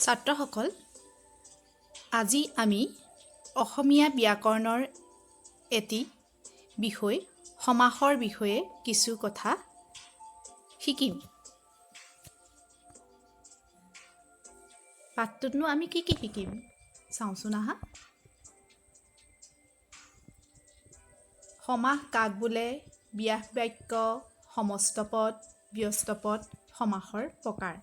ছাত্ৰসকল, আজি আমি অসমীয়া ব্যাকৰণৰ এটি বিষয় সমাসৰ বিষয়ে কিছু কথা শিকিম। পাঠটোতনো আমি কি শিকিম চাওঁচোন আহা। সমাস কাক বোলে? ব্যাস বাক্য, সমস্ত পদ, ব্যস্ত পদ সমাসৰ প্ৰকাৰ।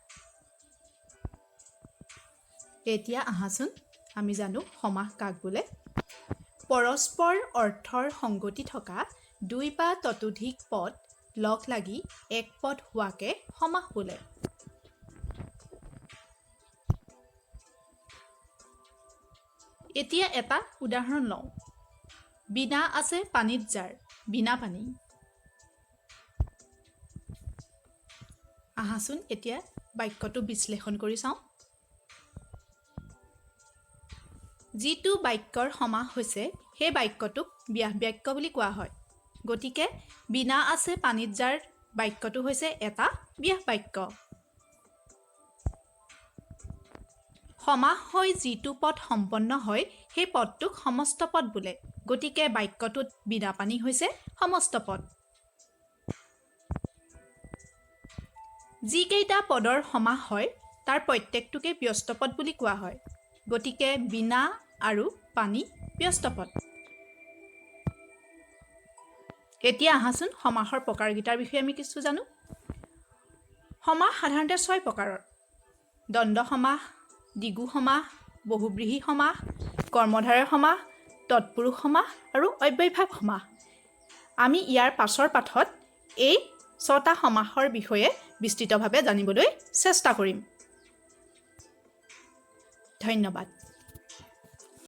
এতিয়া আহাচোন আমি জানো সমাস কাক বোলে। পৰস্পৰ অৰ্থৰ সংগতি থকা দুই বা ততোধিক পদ লগ লাগি এক পদ হোৱাকে সমাস বোলে। এতিয়া এটা উদাহৰণ লওঁ। বিনা আছে পানীত যাৰ, বিনা পানী। আহাচোন এতিয়া বাক্যটো বিশ্লেষণ কৰি চাওঁ। যিটো বাক্যৰ সমাস হৈছে সেই বাক্যটোক ব্যাস বাক্য বুলি কোৱা হয়। গতিকে বিনা আছে পানীত যাৰ বাক্যটো হৈছে এটা ব্যাস বাক্য। সমাস হৈ যিটো পদ সম্পন্ন হয় সেই পদটোক সমস্ত পদ বোলে। গতিকে বাক্যটোত বিনা পানী হৈছে সমস্ত পদ। যিকেইটা পদৰ সমাস হয় তাৰ প্ৰত্যেকটোকে ব্যস্ত পদ বুলি কোৱা হয়। গতিকে বিনা আৰু পানী ব্যস্ত পদ। এতিয়া আহাচোন সমাসৰ প্ৰকাৰকেইটাৰ বিষয়ে আমি কিছু জানো। সমাস সাধাৰণতে 6 প্ৰকাৰৰ: দ্বন্দ্ব সমাস, দ্বিগু সমাস, বহুব্ৰীহি সমাস, কৰ্মধাৰয় সমাস, তৎপুৰুষ সমাস আৰু অব্যয়ভাৱ সমাস। আমি ইয়াৰ পাছৰ পাঠত এই 6টা সমাসৰ বিষয়ে বিস্তৃতভাৱে জানিবলৈ চেষ্টা কৰিম। ধন্যবাদ।